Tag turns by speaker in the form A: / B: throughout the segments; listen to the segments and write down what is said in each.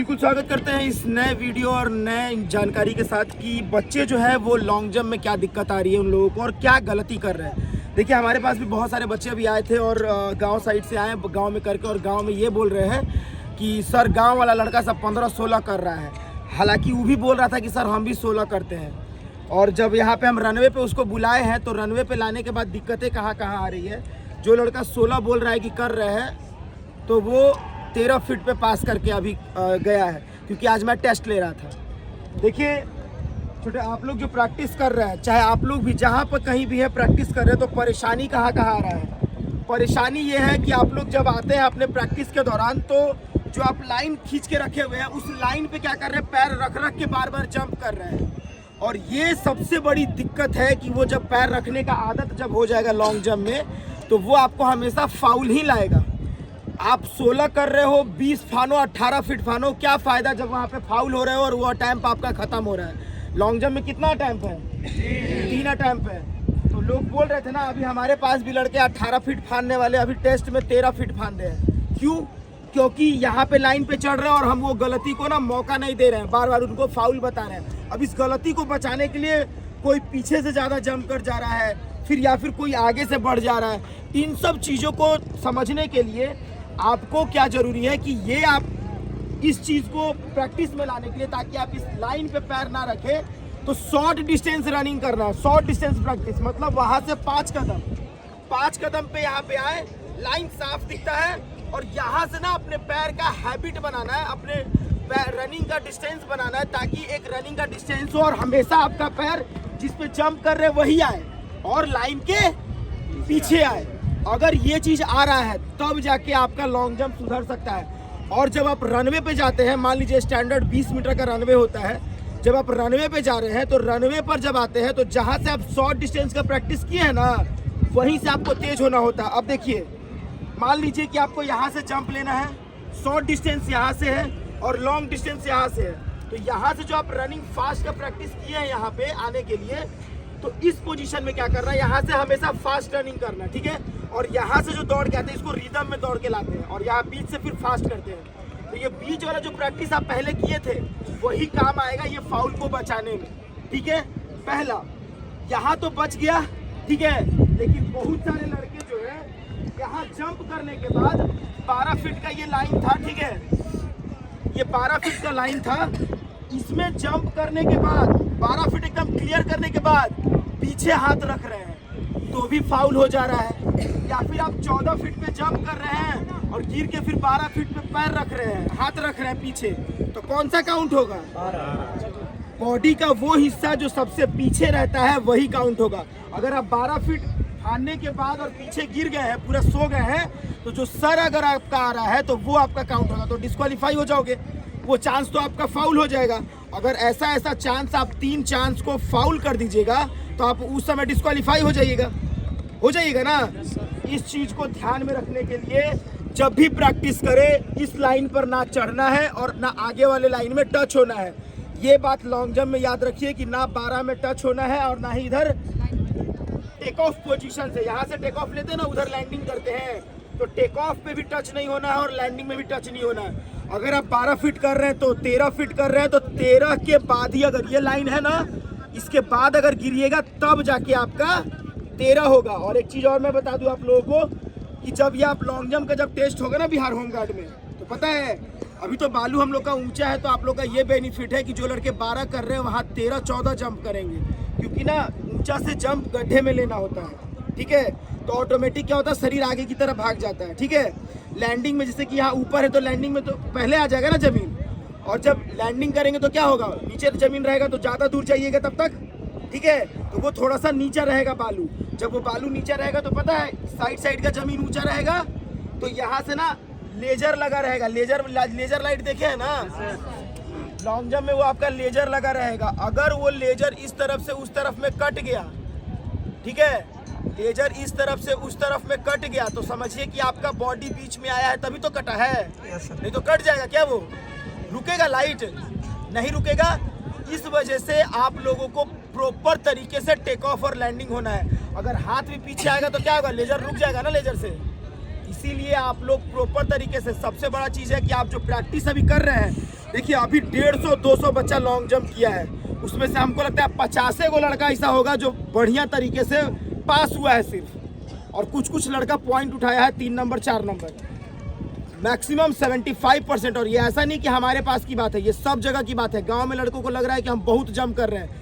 A: बिल्कुल स्वागत करते हैं इस नए वीडियो और नए जानकारी के साथ कि बच्चे जो है वो लॉन्ग जंप में क्या दिक्कत आ रही है उन लोगों को और क्या गलती कर रहे हैं। देखिए हमारे पास भी बहुत सारे बच्चे अभी आए थे और गांव साइड से आए, गांव में करके, और गांव में ये बोल रहे हैं कि सर गांव वाला लड़का सब 15-16 कर रहा है। हालांकि वो भी बोल रहा था कि सर हम भी 16 करते हैं। और जब यहाँ पे हम रनवे पे उसको बुलाए हैं तो रनवे पे लाने के बाद दिक्कतें कहाँ आ रही है। जो लड़का 16 बोल रहा है कि कर रहे हैं तो वो 13 फीट पे पास करके अभी गया है, क्योंकि आज मैं टेस्ट ले रहा था। देखिए छोटे आप लोग जो प्रैक्टिस कर रहे हैं, चाहे आप लोग भी जहाँ पर कहीं भी है प्रैक्टिस कर रहे हैं, तो परेशानी कहाँ आ रहा है। परेशानी ये है कि आप लोग जब आते हैं अपने प्रैक्टिस के दौरान तो जो आप लाइन खींच के रखे हुए हैं उस लाइन पे क्या कर रहे हैं, पैर रख के बार बार जंप कर रहे हैं। और ये सबसे बड़ी दिक्कत है कि वो जब पैर रखने का आदत जब हो जाएगा लॉन्ग जंप में तो वो आपको हमेशा फाउल ही लाएगा। आप 16 कर रहे हो, 20 फानो, 18 फीट फानो, क्या फ़ायदा जब वहाँ पे फाउल हो रहे हो और वो अटैम्प आपका ख़त्म हो रहा है। लॉन्ग जंप में कितना अटैम्प है? 3 अटैम्प है। तो लोग बोल रहे थे ना, अभी हमारे पास भी लड़के 18 फीट फानने वाले अभी टेस्ट में 13 फीट फान रहे हैं। क्यों? क्योंकि यहाँ पे लाइन पे चढ़ रहे हैं और हम वो गलती को ना मौका नहीं दे रहे हैं, बार बार उनको फाउल बता रहे हैं। अब इस गलती को बचाने के लिए कोई पीछे से ज़्यादा जंप कर जा रहा है, फिर या फिर कोई आगे से बढ़ जा रहा है। इन सब चीज़ों को समझने के लिए आपको क्या जरूरी है कि ये आप इस चीज़ को प्रैक्टिस में लाने के लिए, ताकि आप इस लाइन पे पैर ना रखें, तो शॉर्ट डिस्टेंस रनिंग करना है। शॉर्ट डिस्टेंस प्रैक्टिस मतलब वहाँ से 5 कदम पे यहाँ पे आए, लाइन साफ दिखता है और यहाँ से ना अपने पैर का हैबिट बनाना है, अपने रनिंग का डिस्टेंस बनाना है, ताकि एक रनिंग का डिस्टेंस हो और हमेशा आपका पैर जिस पे जंप कर रहे वही आए और लाइन के पीछे आए। अगर ये चीज़ आ रहा है तब जाके आपका लॉन्ग जंप सुधर सकता है। और जब आप रनवे पे जाते हैं, मान लीजिए स्टैंडर्ड 20 मीटर का रनवे होता है, जब आप रनवे पे जा रहे हैं तो रनवे पर जब आते हैं तो जहाँ से आप शॉर्ट डिस्टेंस का प्रैक्टिस किए हैं ना, वहीं से आपको तेज होना होता है। अब देखिए मान लीजिए कि आपको यहाँ से जंप लेना है, शॉर्ट डिस्टेंस यहाँ से है और लॉन्ग डिस्टेंस यहाँ से है। तो यहाँ से जो आप रनिंग फास्ट का प्रैक्टिस किए हैं यहाँ पे आने के लिए, तो इस पोजीशन में क्या करना है, यहाँ से हमेशा फास्ट रनिंग करना, ठीक है। और यहाँ से जो दौड़ के आते हैं इसको रिदम में दौड़ के लाते हैं और यहाँ बीच से फिर फास्ट करते हैं। तो ये बीच वाला जो प्रैक्टिस आप पहले किए थे वही काम आएगा ये फाउल को बचाने में, ठीक है। पहला यहाँ तो बच गया, ठीक है, लेकिन बहुत सारे लड़के जो है यहाँ जंप करने के बाद 12 फीट का ये लाइन था, ठीक है, ये 12 फीट का लाइन था, इसमें जंप करने के बाद 12 फीट एकदम क्लियर करने के बाद पीछे हाथ रख रहे हैं तो भी फाउल हो जा रहा है। या फिर आप 14 फीट पे जंप कर रहे हैं और गिर के फिर 12 फीट पे पैर रख रहे हैं, हाथ रख रहे हैं पीछे, तो कौन सा काउंट होगा? बॉडी का वो हिस्सा जो सबसे पीछे रहता है वही काउंट होगा। अगर आप 12 फीट फाड़ने के बाद और पीछे गिर गए हैं, पूरा सो गए हैं, तो जो सर अगर आपका आ रहा है तो वो आपका काउंट होगा, तो डिस्क्वालीफाई हो जाओगे, वो चांस तो आपका फाउल हो जाएगा। अगर ऐसा चांस आप 3 चांस को फाउल कर दीजिएगा तो आप उस समय डिस्क्वालीफाई हो जाइएगा ना। इस चीज़ को ध्यान में रखने के लिए जब भी प्रैक्टिस करें इस लाइन पर ना चढ़ना है और ना आगे वाले लाइन में टच होना है। ये बात लॉन्ग जंप में याद रखिए कि ना 12 में टच होना है और ना ही इधर टेक ऑफ पोजीशन से, यहाँ से टेक ऑफ लेते हैं ना, उधर लैंडिंग करते हैं, तो टेक ऑफ पे भी टच नहीं होना है और लैंडिंग में भी टच नहीं होना है। अगर आप 12 फीट कर रहे हैं तो 13 फीट कर रहे हैं तो 13 के बाद ही, अगर ये लाइन है ना, इसके बाद अगर गिरिएगा तब जाके आपका 13 होगा। और एक चीज़ और मैं बता दूं आप लोगों को कि जब ये आप लॉन्ग जंप का जब टेस्ट होगा ना बिहार होम गार्ड में, तो पता है अभी तो बालू हम लोग का ऊंचा है, तो आप लोग का ये बेनिफिट है कि जो लड़के 12 कर रहे हैं वहाँ 13-14 जंप करेंगे, क्योंकि ना ऊंचा से जंप गड्ढे में लेना होता है, ठीक है। तो ऑटोमेटिक क्या होता है, शरीर आगे की तरफ भाग जाता है, ठीक है। लैंडिंग में जैसे कि यहाँ ऊपर है तो लैंडिंग में तो पहले आ जाएगा ना जमीन, और जब लैंडिंग करेंगे तो क्या होगा, नीचे जमीन रहेगा तो ज़्यादा दूर जाइएगा तब तक, ठीक है। तो वो थोड़ा सा नीचा रहेगा बालू, जब वो बालू नीचा रहेगा तो पता है साइड का जमीन ऊंचा रहेगा, तो यहाँ से ना लेजर लगा रहेगा, लेजर लाइट देखे है ना लॉन्ग जंप में, वो आपका लेजर लगा रहेगा। अगर वो लेजर इस तरफ से उस तरफ में कट गया, ठीक है, लेजर इस तरफ से उस तरफ में कट गया, तो समझिए कि आपका बॉडी बीच में आया है तभी तो कटा है, नहीं तो कट जाएगा क्या? वो रुकेगा? लाइट नहीं रुकेगा। इस वजह से आप लोगों को प्रॉपर तरीके से टेक ऑफ और लैंडिंग होना है। अगर हाथ भी पीछे आएगा तो क्या होगा, लेजर रुक जाएगा ना लेजर से। इसीलिए आप लोग प्रॉपर तरीके से, सबसे बड़ा चीज़ है कि आप जो प्रैक्टिस अभी कर रहे हैं देखिए अभी 150-200 बच्चा लॉन्ग जंप किया है, उसमें से हमको लगता है 50 को लड़का ऐसा होगा जो बढ़िया तरीके से पास हुआ है सिर्फ, और कुछ लड़का पॉइंट उठाया है 3 नंबर 4 नंबर, मैक्सिमम 75%। और ये ऐसा नहीं कि हमारे पास की बात है, ये सब जगह की बात है। गांव में लड़कों को लग रहा है कि हम बहुत जंप कर रहे हैं,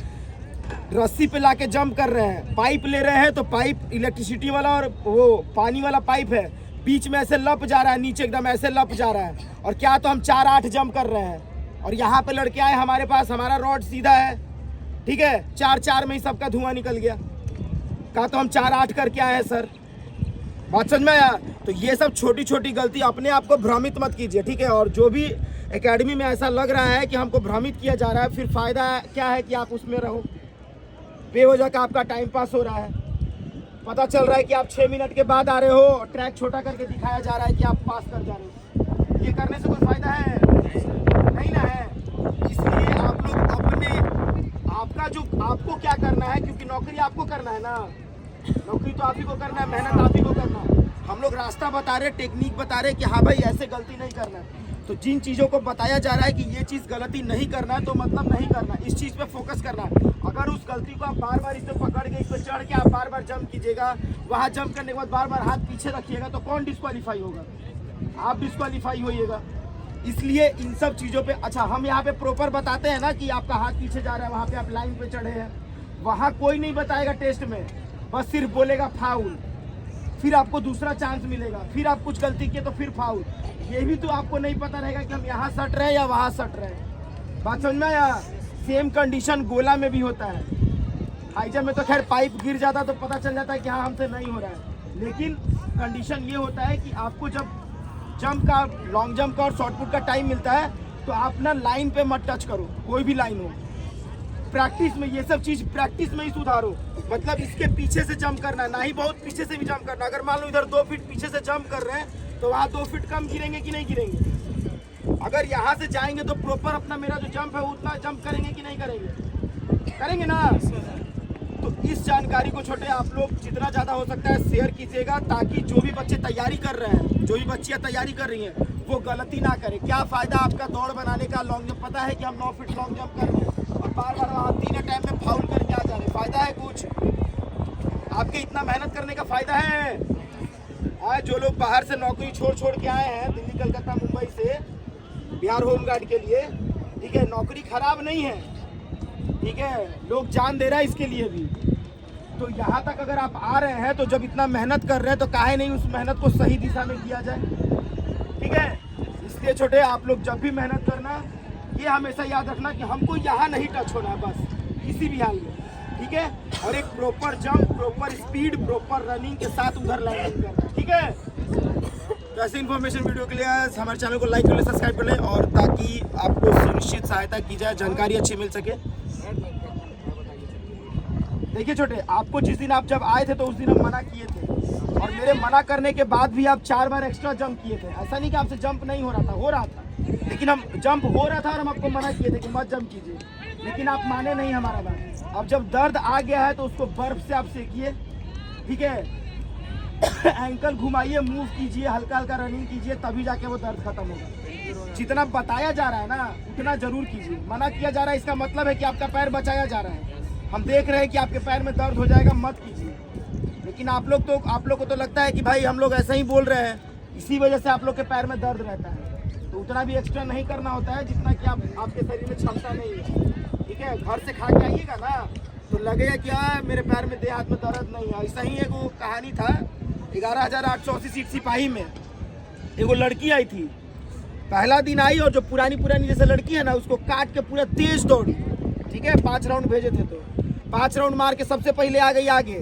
A: रस्सी पे लाके जंप कर रहे हैं, पाइप ले रहे हैं तो पाइप इलेक्ट्रिसिटी वाला और वो पानी वाला पाइप है, बीच में ऐसे लप जा रहा है, नीचे एकदम ऐसे लप जा रहा है, और क्या तो हम 4-8 जंप कर रहे हैं। और यहाँ पे लड़के आए हमारे पास, हमारा रॉड सीधा है, ठीक है, 4-4 में ही सबका धुआं निकल गया। कहा तो हम 4-8 करके आए हैं सर, बात समझ में आया? तो ये सब छोटी छोटी गलती, अपने आप को भ्रमित मत कीजिए, ठीक है। और जो भी एकेडमी में ऐसा लग रहा है कि हमको भ्रमित किया जा रहा है, फिर फ़ायदा क्या है कि आप उसमें रहो, बेवजह का आपका टाइम पास हो रहा है। पता चल रहा है कि आप 6 मिनट के बाद आ रहे हो, ट्रैक छोटा करके दिखाया जा रहा है कि आप पास कर जा रहे हो। ये करने से कोई फ़ायदा है नहीं ना है। इसलिए आप लोग अपने आपका जो आपको क्या करना है, क्योंकि नौकरी आपको करना है ना, नौकरी तो आप ही को करना है, मेहनत आप ही को करना है। हम लोग रास्ता बता रहे, टेक्निक बता रहे कि हाँ भाई ऐसे गलती नहीं करना है। तो जिन चीज़ों को बताया जा रहा है कि ये चीज़ गलती नहीं करना है, तो मतलब नहीं करना, इस चीज़ पे फोकस करना है। अगर उस गलती को आप बार बार इसे पकड़ के इस पर चढ़ के आप बार बार जंप कीजिएगा, वहाँ जंप करने के बाद बार बार हाथ पीछे रखिएगा, तो कौन डिस्क्वालीफाई होगा? आप डिस्क्वालीफाई होइएगा। इसलिए इन सब चीज़ों पे, अच्छा हम यहाँ पे प्रॉपर बताते हैं ना कि आपका हाथ पीछे जा रहा है, वहाँ पे आप लाइन पे चढ़े हैं, वहाँ कोई नहीं बताएगा टेस्ट में, बस सिर्फ बोलेगा फाउल, फिर आपको दूसरा चांस मिलेगा, फिर आप कुछ गलती किए तो फिर फाउल। ये भी तो आपको नहीं पता रहेगा कि हम यहाँ सट रहे हैं या वहाँ सट रहे हैं। बात समझ में आया? सेम कंडीशन गोला में भी होता है। हाई जंप में तो खैर पाइप गिर जाता तो पता चल जाता है कि हाँ हमसे नहीं हो रहा है, लेकिन कंडीशन ये होता है कि आपको जब जंप का, लॉन्ग जंप का और शॉर्टपुट का टाइम मिलता है, तो आप ना लाइन पे मत टच करो, कोई भी लाइन हो। प्रैक्टिस में ये सब चीज़ प्रैक्टिस में ही सुधारो। मतलब इसके पीछे से जंप करना, ना ही बहुत पीछे से भी जंप करना। अगर मान लो इधर 2 फीट पीछे से जंप कर रहे हैं, तो वहाँ 2 फीट कम गिरेंगे कि नहीं गिरेंगे? अगर यहाँ से जाएंगे तो प्रॉपर अपना मेरा जो जंप है उतना जंप करेंगे कि नहीं करेंगे? करेंगे ना। तो इस जानकारी को छोटे आप लोग जितना ज़्यादा हो सकता है शेयर कीजिएगा, ताकि जो भी बच्चे तैयारी कर रहे हैं, जो भी बच्चियाँ तैयारी कर रही हैं, वो गलती ना करें। क्या फ़ायदा आपका दौड़ बनाने का, लॉन्ग जंप? पता है कि हम 9 फीट लॉन्ग जंप कर रहे हैं और बार बार वहाँ 3 टाइम में फाउल करके आ जा रहे हैं, फ़ायदा है कुछ? आपके इतना मेहनत करने का फ़ायदा है? आज जो लोग बाहर से नौकरी छोड़ के आए हैं, दिल्ली, कलकत्ता, मुंबई से बिहार होम गार्ड के लिए, ठीक है, नौकरी खराब नहीं है, ठीक है, लोग जान दे रहा है इसके लिए भी। तो यहाँ तक अगर आप आ रहे हैं, तो जब इतना मेहनत कर रहे हैं, तो काहे नहीं उस मेहनत को सही दिशा में किया जाए, ठीक है। इसलिए छोटे आप लोग जब भी मेहनत करना, ये हमेशा याद रखना कि हमको यहाँ नहीं टच होना है, बस किसी भी हाल में, ठीक है। और एक proper jump, proper speed, proper running के साथ उधर लैंडिंग करना, ठीक है। तो ऐसे इन्फॉर्मेशन वीडियो के लिए हमारे चैनल को लाइक कर लें, सब्सक्राइब कर लें, और ताकि आपको सुनिश्चित सहायता की जाए, जानकारी अच्छी मिल सके। देखिए छोटे, आपको जिस दिन आप जब आए थे तो उस दिन हम मना किए थे, और मेरे मना करने के बाद भी आप 4 बार एक्स्ट्रा जंप किए थे। ऐसा नहीं कि आपसे जंप नहीं हो रहा था, हो रहा था, लेकिन हम जंप हो रहा था और हम आपको मना किए थे कि मत जंप कीजिए, लेकिन आप माने नहीं हमारा बात। अब जब दर्द आ गया है तो उसको बर्फ से आप सेकिए, ठीक है, एंकल घुमाइए, मूव कीजिए, हल्का हल्का रनिंग कीजिए, तभी जाके वो दर्द खत्म होगा। जितना बताया जा रहा है ना उतना जरूर कीजिए। मना किया जा रहा है, इसका मतलब है कि आपका पैर बचाया जा रहा है। हम देख रहे हैं कि आपके पैर में दर्द हो जाएगा, मत कीजिए। लेकिन आप लोग को तो लगता है कि भाई हम लोग ऐसा ही बोल रहे हैं, इसी वजह से आप लोग के पैर में दर्द रहता है। तो उतना भी एक्स्ट्रा नहीं करना होता है जितना कि आपके शरीर में क्षमता नहीं है, ठीक है। घर से खा के आइएगा ना तो लगेगा क्या मेरे पैर में, देह हाथ में दर्द नहीं है। ऐसा ही एक वो कहानी था, 11,880 सीट सिपाही में एगो लड़की आई थी। पहला दिन आई और जो पुरानी जैसे लड़की है ना, उसको काट के पूरा तेज दौड़ी, ठीक है। 5 राउंड भेजे थे, तो 5 राउंड मार के सबसे पहले आ गई आगे।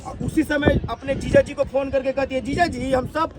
A: और उसी समय अपने जीजा जी को फ़ोन करके कहती है, जीजा जी हम सब